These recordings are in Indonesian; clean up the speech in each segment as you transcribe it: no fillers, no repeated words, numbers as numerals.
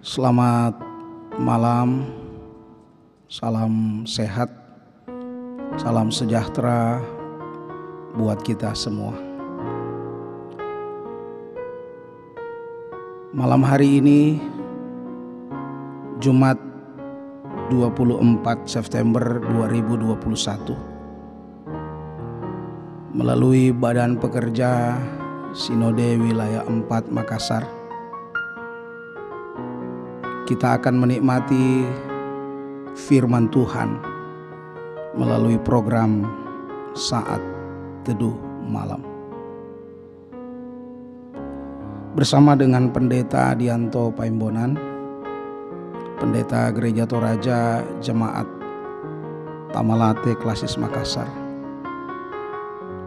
Selamat malam, salam sehat, salam sejahtera buat kita semua. Malam hari ini, Jumat 24 September 2021, melalui Badan Pekerja Sinode Wilayah 4 Makassar, kita akan menikmati firman Tuhan melalui program Saat Teduh Malam bersama dengan Pendeta Dianto Paimbonan, Pendeta Gereja Toraja Jemaat Tamalate Klasis Makassar.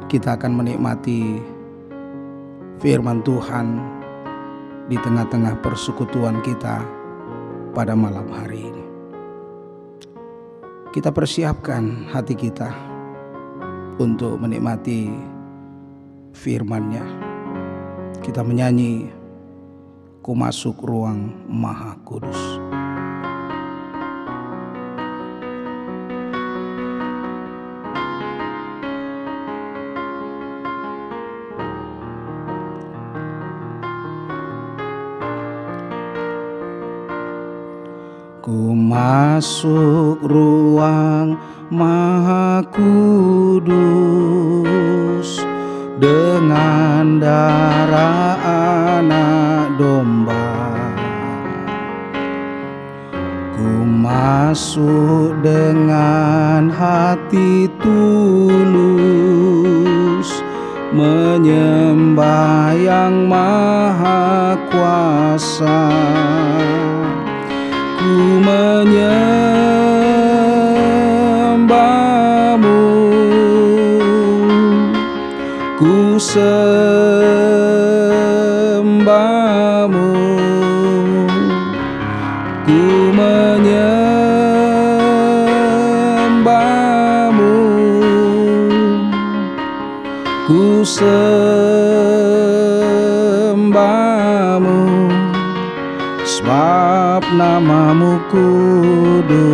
Kita akan menikmati firman Tuhan di tengah-tengah persekutuan kita pada malam hari ini. Kita persiapkan hati kita untuk menikmati firman-Nya. Kita menyanyi "Ku Masuk Ruang Maha Kudus". Ku masuk ruang Maha Kudus dengan darah anak domba. Ku masuk dengan hati tulus, menyembah Yang Maha Kuasa. Ku menyembah-Mu, ku sembah-Mu, ku menyembah-Mu, ku sembah-Mu, sebab nama-Mu kudus,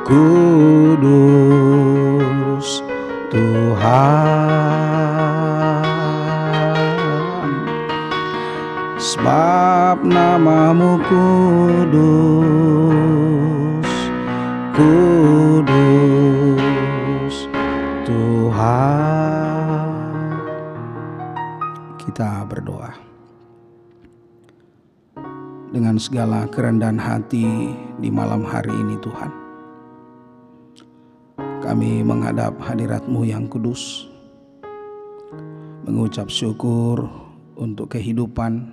kudus Tuhan. Sebab nama-Mu kudus, kudus Tuhan. Kita berdoa. Dengan segala kerendahan hati di malam hari ini Tuhan, kami menghadap hadirat-Mu yang kudus, mengucap syukur untuk kehidupan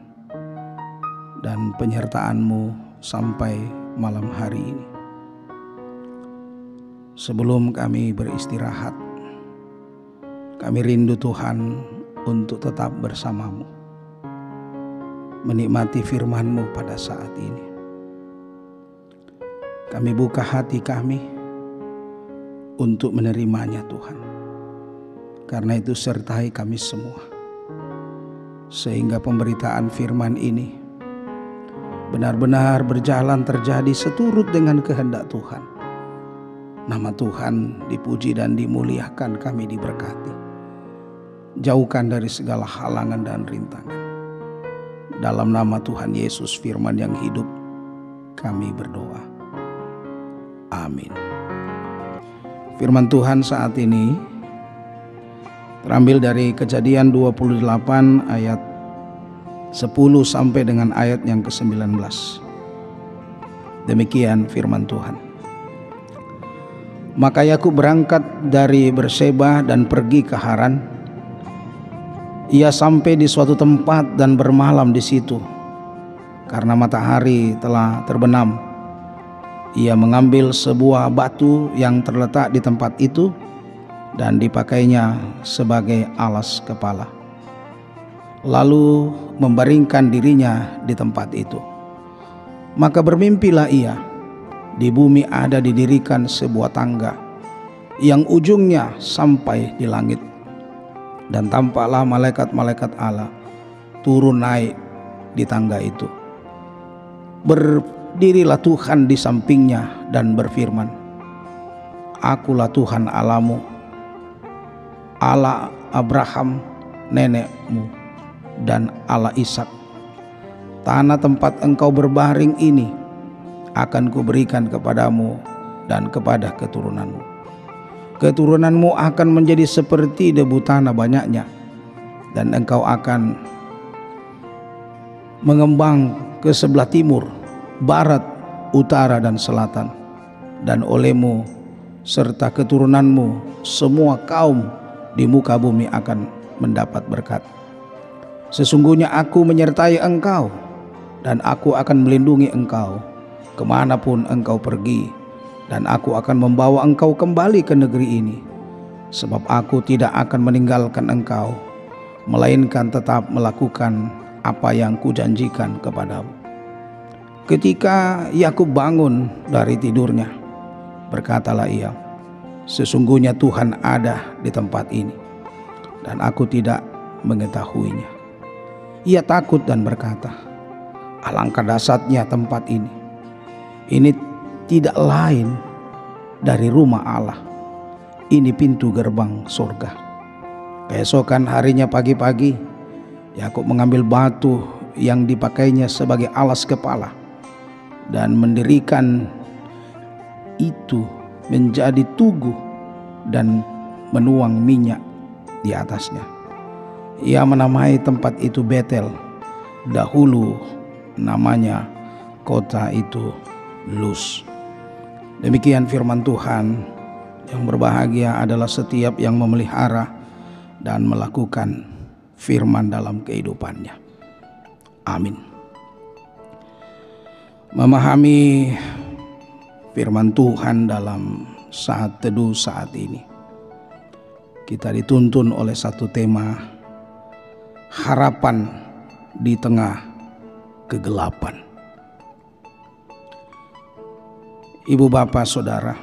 dan penyertaan-Mu sampai malam hari ini. Sebelum kami beristirahat, kami rindu Tuhan untuk tetap bersama-Mu, menikmati firman-Mu pada saat ini. Kami buka hati kami untuk menerimanya Tuhan. Karena itu sertai kami semua, sehingga pemberitaan firman ini benar-benar berjalan terjadi seturut dengan kehendak Tuhan. Nama Tuhan dipuji dan dimuliakan, kami diberkati. Jauhkan dari segala halangan dan rintangan. Dalam nama Tuhan Yesus firman yang hidup, kami berdoa. Amin. Firman Tuhan saat ini terambil dari Kejadian 28 ayat 10 sampai dengan ayat yang ke-19. Demikian firman Tuhan. Maka Yakub berangkat dari Berseba dan pergi ke Haran. Ia sampai di suatu tempat dan bermalam di situ. Karena matahari telah terbenam, ia mengambil sebuah batu yang terletak di tempat itu dan dipakainya sebagai alas kepala, lalu membaringkan dirinya di tempat itu. Maka bermimpilah ia, di bumi ada didirikan sebuah tangga, yang ujungnya sampai di langit. Dan tampaklah malaikat-malaikat Allah turun naik di tangga itu. Berdirilah Tuhan di sampingnya dan berfirman, "Akulah Tuhan Allahmu, Allah Abraham nenekmu dan Allah Ishak. Tanah tempat engkau berbaring ini akan kuberikan kepadamu dan kepada keturunanmu. Keturunanmu akan menjadi seperti debu tanah banyaknya, dan engkau akan mengembang ke sebelah timur, barat, utara, dan selatan. Dan olehmu serta keturunanmu semua kaum di muka bumi akan mendapat berkat. Sesungguhnya aku menyertai engkau, dan aku akan melindungi engkau kemanapun engkau pergi, dan aku akan membawa engkau kembali ke negeri ini, sebab aku tidak akan meninggalkan engkau, melainkan tetap melakukan apa yang kujanjikan kepadamu." Ketika Yakub bangun dari tidurnya, berkatalah ia, "Sesungguhnya Tuhan ada di tempat ini, dan aku tidak mengetahuinya." Ia takut dan berkata, "Alangkah dahsyatnya tempat ini. Ini tidak lain dari rumah Allah. Ini pintu gerbang surga." Keesokan harinya pagi-pagi, Yakub mengambil batu yang dipakainya sebagai alas kepala dan mendirikan itu menjadi tugu dan menuang minyak di atasnya. Ia menamai tempat itu Betel. Dahulu namanya kota itu Luz. Demikian firman Tuhan. Yang berbahagia adalah setiap yang memelihara dan melakukan firman dalam kehidupannya. Amin. Memahami firman Tuhan dalam saat teduh saat ini, kita dituntun oleh satu tema, harapan di tengah kegelapan. Ibu, bapak, saudara,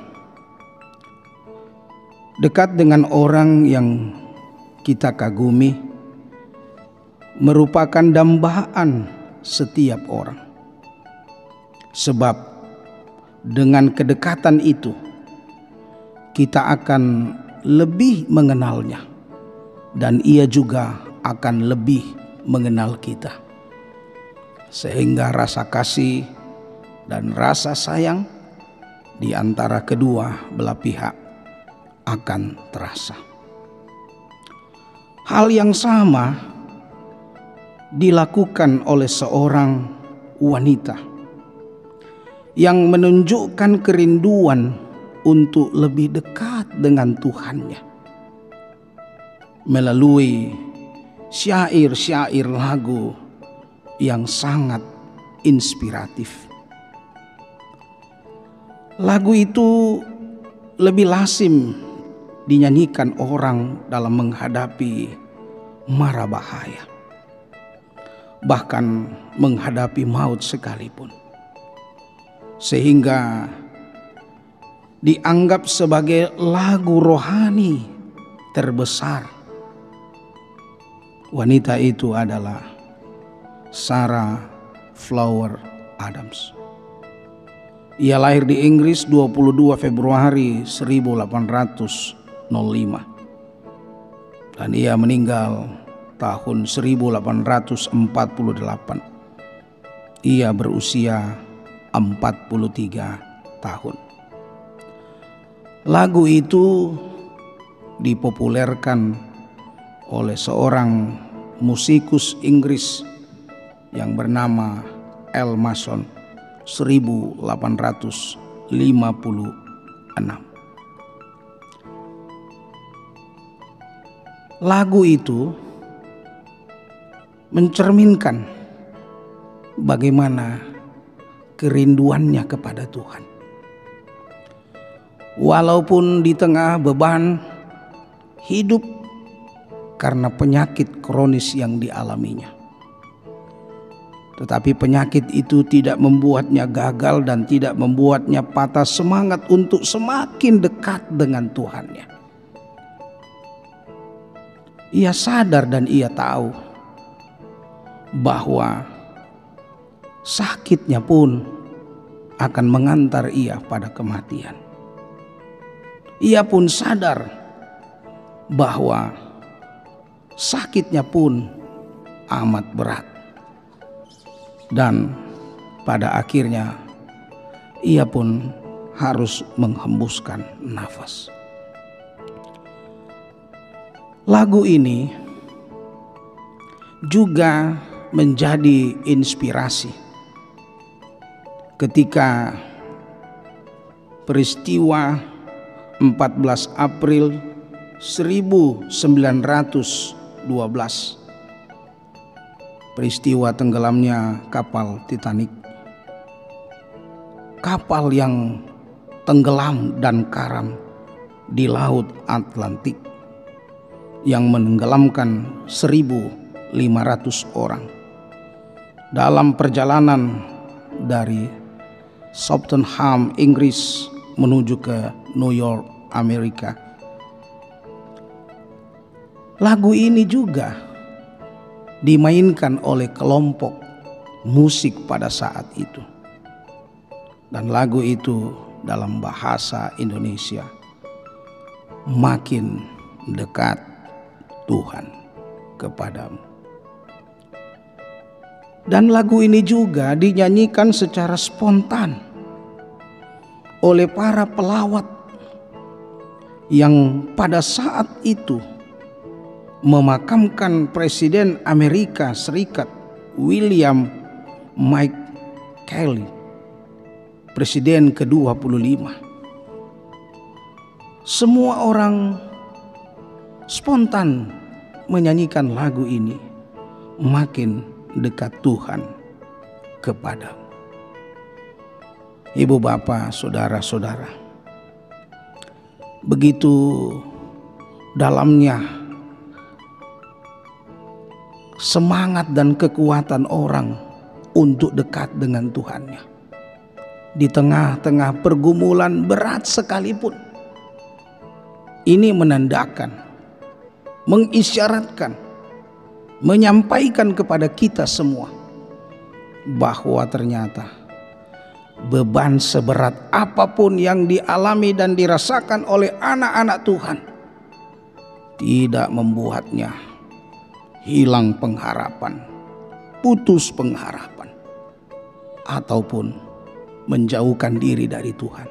dekat dengan orang yang kita kagumi merupakan dambaan setiap orang. Sebab dengan kedekatan itu kita akan lebih mengenalnya, dan ia juga akan lebih mengenal kita. Sehingga rasa kasih dan rasa sayang di antara kedua belah pihak akan terasa. Hal yang sama dilakukan oleh seorang wanita yang menunjukkan kerinduan untuk lebih dekat dengan Tuhannya melalui syair-syair lagu yang sangat inspiratif. Lagu itu lebih lazim dinyanyikan orang dalam menghadapi mara bahaya, bahkan menghadapi maut sekalipun, sehingga dianggap sebagai lagu rohani terbesar. Wanita itu adalah Sarah Flower Adams. Ia lahir di Inggris 22 Februari 1805 dan ia meninggal tahun 1848. Ia berusia 43 tahun. Lagu itu dipopulerkan oleh seorang musikus Inggris yang bernama L. Mason 1856. Lagu itu mencerminkan bagaimana kerinduannya kepada Tuhan. Walaupun di tengah beban hidup karena penyakit kronis yang dialaminya, Tetapi penyakit itu tidak membuatnya gagal dan tidak membuatnya patah semangat untuk semakin dekat dengan Tuhannya. Ia sadar dan ia tahu bahwa sakitnya pun akan mengantar ia pada kematian. Ia pun sadar bahwa sakitnya pun amat berat. Dan pada akhirnya ia pun harus menghembuskan nafas. Lagu ini juga menjadi inspirasi ketika peristiwa 14 April 1912, peristiwa tenggelamnya kapal Titanic, kapal yang tenggelam dan karam di Laut Atlantik yang menenggelamkan 1.500 orang dalam perjalanan dari Southampton, Inggris menuju ke New York, Amerika. Lagu ini juga dimainkan oleh kelompok musik pada saat itu. Dan lagu itu dalam bahasa Indonesia, Makin Dekat Tuhan Kepadamu. Dan lagu ini juga dinyanyikan secara spontan oleh para pelawat yang pada saat itu memakamkan Presiden Amerika Serikat William McKinley, Presiden ke-25. Semua orang spontan menyanyikan lagu ini, Makin Dekat Tuhan Kepadamu. Ibu bapak, saudara-saudara, begitu dalamnya semangat dan kekuatan orang untuk dekat dengan Tuhannya. Di tengah-tengah pergumulan berat sekalipun, ini menandakan, mengisyaratkan, menyampaikan kepada kita semua bahwa ternyata beban seberat apapun yang dialami dan dirasakan oleh anak-anak Tuhan tidak membuatnya hilang pengharapan, putus pengharapan, ataupun menjauhkan diri dari Tuhan.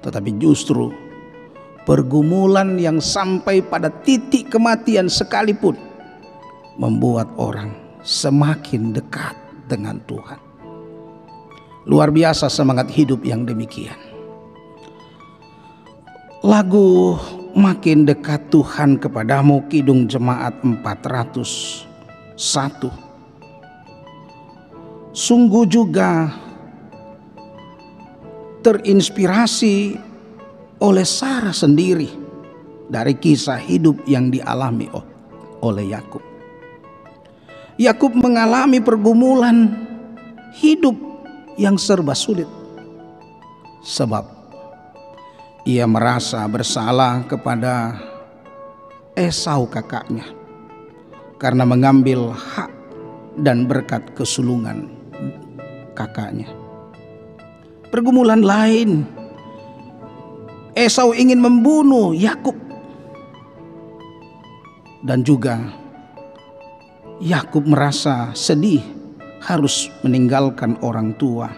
Tetapi justru pergumulan yang sampai pada titik kematian sekalipun membuat orang semakin dekat dengan Tuhan. Luar biasa semangat hidup yang demikian. Lagu Makin Dekat Tuhan Kepadamu, Kidung Jemaat 401, sungguh juga terinspirasi oleh Sarah sendiri dari kisah hidup yang dialami oleh Yakub. Yakub mengalami pergumulan hidup yang serba sulit, sebab ia merasa bersalah kepada Esau kakaknya karena mengambil hak dan berkat kesulungan kakaknya. Pergumulan lain, Esau ingin membunuh Yakub, dan juga Yakub merasa sedih harus meninggalkan orang tua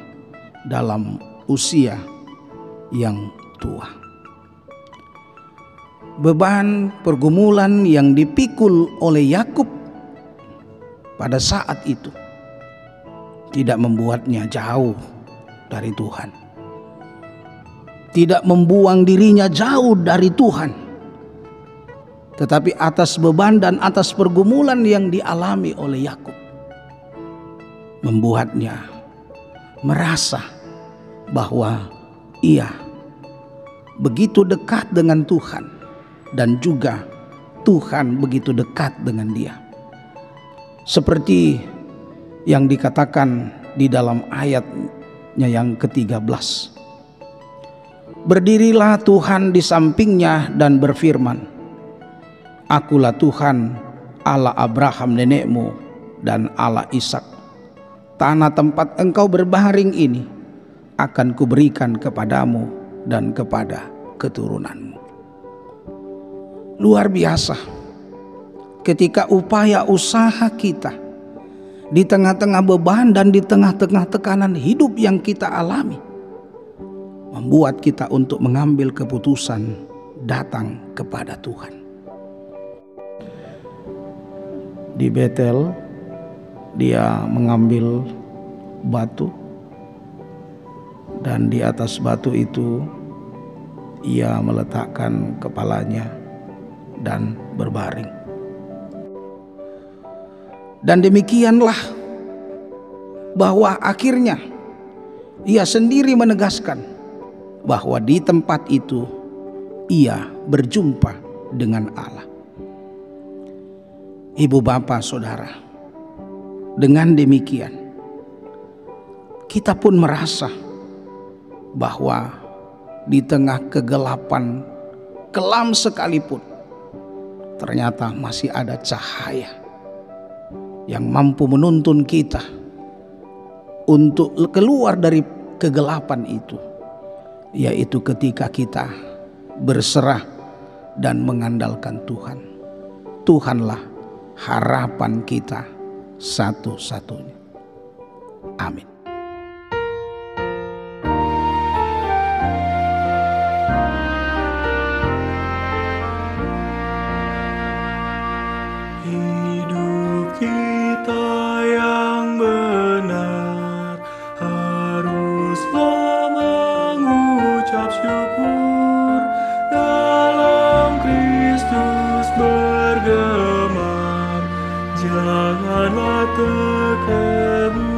dalam usia yang tua. Beban pergumulan yang dipikul oleh Yakub pada saat itu tidak membuatnya jauh dari Tuhan, tidak membuang dirinya jauh dari Tuhan. Tetapi atas beban dan atas pergumulan yang dialami oleh Yakub membuatnya merasa bahwa ia begitu dekat dengan Tuhan dan juga Tuhan begitu dekat dengan dia. Seperti yang dikatakan di dalam ayatnya yang ke-13. Berdirilah Tuhan di sampingnya dan berfirman, Akulah Tuhan Allah Abraham nenekmu dan Allah Ishak. Tanah tempat engkau berbaring ini akan kuberikan kepadamu dan kepada keturunanmu. Luar biasa ketika upaya usaha kita di tengah-tengah beban dan di tengah-tengah tekanan hidup yang kita alami, membuat kita untuk mengambil keputusan datang kepada Tuhan. Di Betel dia mengambil batu, dan di atas batu itu ia meletakkan kepalanya dan berbaring. Dan demikianlah bahwa akhirnya ia sendiri menegaskan bahwa di tempat itu ia berjumpa dengan Allah. Ibu bapak saudara, dengan demikian kita pun merasa bahwa di tengah kegelapan kelam sekalipun ternyata masih ada cahaya yang mampu menuntun kita untuk keluar dari kegelapan itu, yaitu ketika kita berserah dan mengandalkan Tuhan. Tuhanlah harapan kita satu-satunya. Amin. Kita yang benar haruslah mengucap syukur, dalam Kristus bergemar, janganlah terkebun.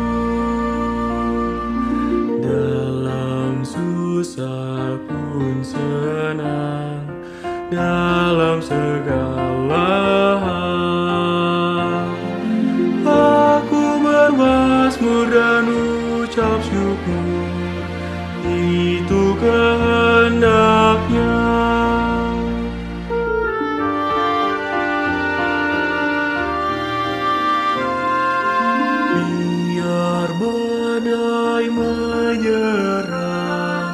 Dalam susah pun senang, dalam segala hal bermazmur dan ucap syukur, itu kehendaknya. Biar badai menyerang,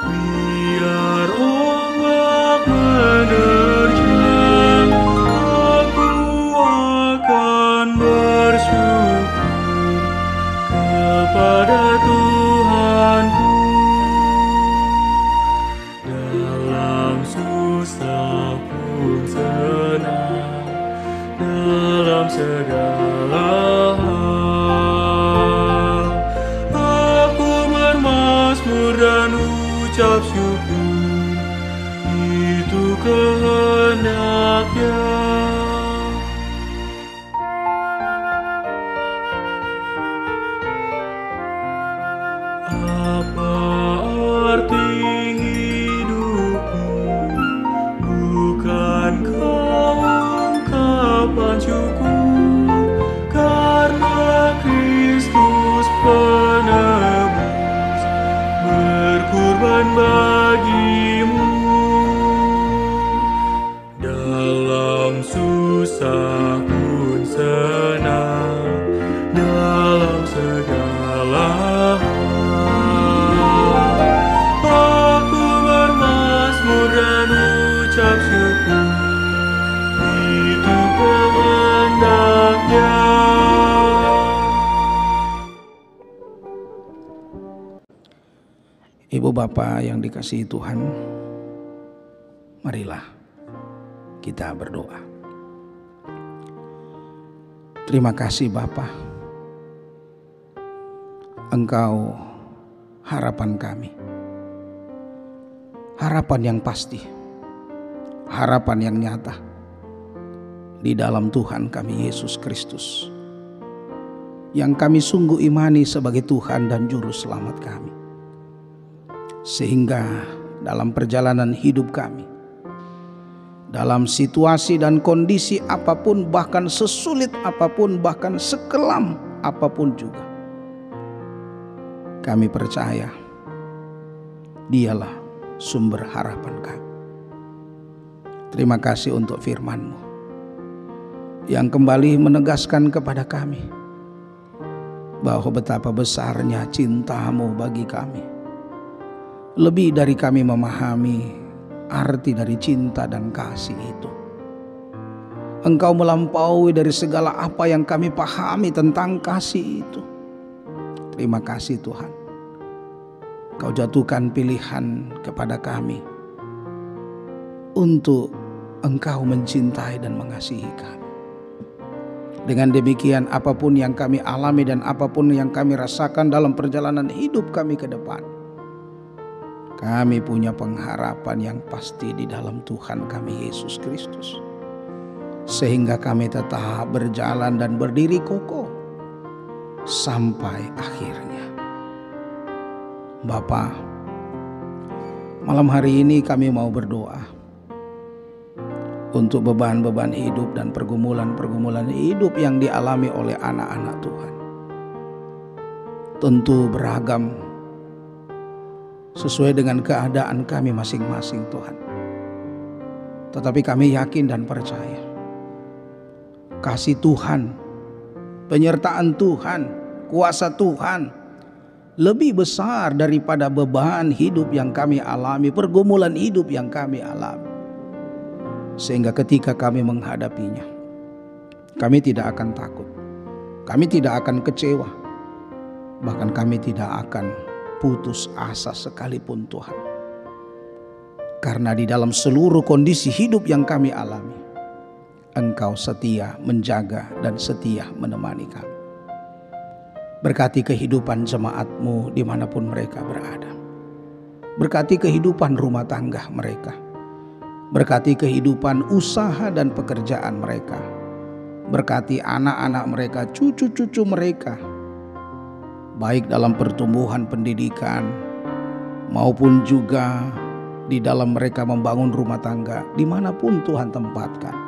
biar ombak menerjang, aku akan bersyukur kepada Tuhanku. Dalam susah pun senang, dalam segala hal aku bermazmur dan ucap syukur, itu kehendaknya. Apa arti hidupmu? Bukan kau ungkapan syukur, karena Kristus penebus berkorban bagimu. Dalam susah pun senang, dalam segala ucap syukur, itu kehendaknya. Ibu bapak yang dikasihi Tuhan, marilah kita berdoa. Terima kasih Bapa, Engkau harapan kami, harapan yang pasti, harapan yang nyata di dalam Tuhan kami Yesus Kristus, yang kami sungguh imani sebagai Tuhan dan Juru Selamat kami. Sehingga dalam perjalanan hidup kami, dalam situasi dan kondisi apapun, bahkan sesulit apapun, bahkan sekelam apapun juga, kami percaya Dialah sumber harapan kami. Terima kasih untuk firman-Mu yang kembali menegaskan kepada kami bahwa betapa besarnya cinta-Mu bagi kami. Lebih dari kami memahami arti dari cinta dan kasih itu. Engkau melampaui dari segala apa yang kami pahami tentang kasih itu. Terima kasih Tuhan. Kau jatuhkan pilihan kepada kami untuk Engkau mencintai dan mengasihi kami. Dengan demikian apapun yang kami alami dan apapun yang kami rasakan dalam perjalanan hidup kami ke depan, kami punya pengharapan yang pasti di dalam Tuhan kami Yesus Kristus. Sehingga kami tetap berjalan dan berdiri kokoh sampai akhirnya. Bapa, malam hari ini kami mau berdoa untuk beban-beban hidup dan pergumulan-pergumulan hidup yang dialami oleh anak-anak Tuhan. Tentu beragam sesuai dengan keadaan kami masing-masing Tuhan. Tetapi kami yakin dan percaya kasih Tuhan, penyertaan Tuhan, kuasa Tuhan lebih besar daripada beban hidup yang kami alami, pergumulan hidup yang kami alami. Sehingga ketika kami menghadapinya, kami tidak akan takut, kami tidak akan kecewa, bahkan kami tidak akan putus asa sekalipun Tuhan. Karena di dalam seluruh kondisi hidup yang kami alami, Engkau setia menjaga dan setia menemani kami. Berkati kehidupan jemaat-Mu dimanapun mereka berada. Berkati kehidupan rumah tangga mereka. Berkati kehidupan usaha dan pekerjaan mereka. Berkati anak-anak mereka, cucu-cucu mereka. Baik dalam pertumbuhan pendidikan maupun juga di dalam mereka membangun rumah tangga dimanapun Tuhan tempatkan.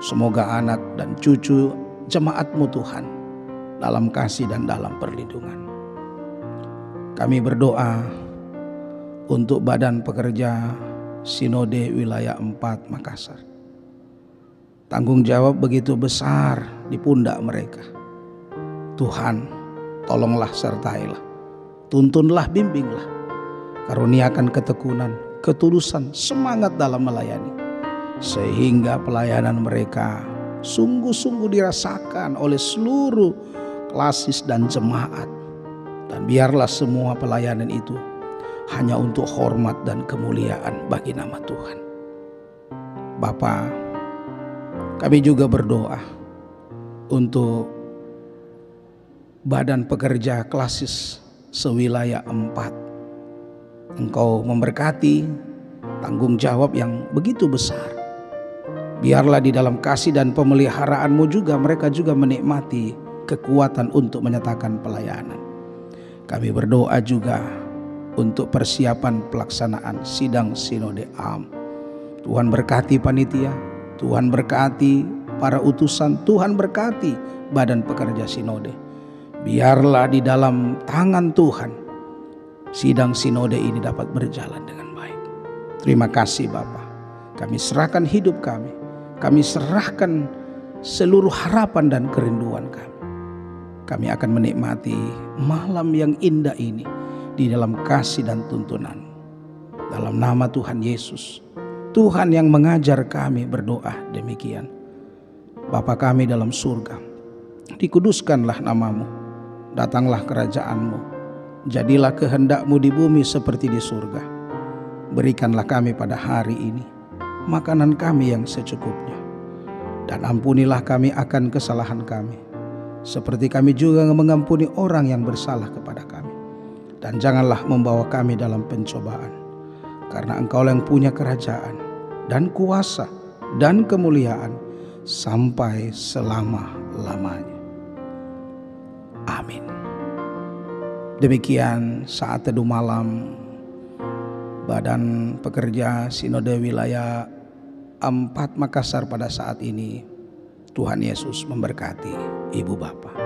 Semoga anak dan cucu jemaat-Mu Tuhan dalam kasih dan dalam perlindungan. Kami berdoa untuk Badan Pekerja Sinode Wilayah 4 Makassar. Tanggung jawab begitu besar di pundak mereka. Tuhan, tolonglah sertailah, tuntunlah, bimbinglah, karuniakan ketekunan, ketulusan, semangat dalam melayani, sehingga pelayanan mereka sungguh-sungguh dirasakan oleh seluruh klasis dan jemaat. Dan biarlah semua pelayanan itu hanya untuk hormat dan kemuliaan bagi nama Tuhan. Bapa, kami juga berdoa untuk Badan Pekerja Klasis sewilayah 4. Engkau memberkati tanggung jawab yang begitu besar. Biarlah di dalam kasih dan pemeliharaan-Mu juga mereka juga menikmati kekuatan untuk menyatakan pelayanan. Kami berdoa juga untuk persiapan pelaksanaan sidang Sinode Am. Tuhan berkati panitia, Tuhan berkati para utusan, Tuhan berkati Badan Pekerja Sinode. Biarlah di dalam tangan Tuhan sidang Sinode ini dapat berjalan dengan baik. Terima kasih Bapa. Kami serahkan hidup kami. Kami serahkan seluruh harapan dan kerinduan kami. Kami akan menikmati malam yang indah ini di dalam kasih dan tuntunan. Dalam nama Tuhan Yesus, Tuhan yang mengajar kami berdoa demikian. Bapa kami dalam surga, dikuduskanlah nama-Mu, datanglah kerajaan-Mu, jadilah kehendak-Mu di bumi seperti di surga. Berikanlah kami pada hari ini makanan kami yang secukupnya, dan ampunilah kami akan kesalahan kami, seperti kami juga mengampuni orang yang bersalah kepada kami. Dan janganlah membawa kami dalam pencobaan, karena Engkau yang punya kerajaan dan kuasa dan kemuliaan sampai selama-lamanya. Amin. Demikian saat teduh malam Badan Pekerja Sinode Wilayah 4 Makassar pada saat ini. Tuhan Yesus memberkati Ibu Bapa.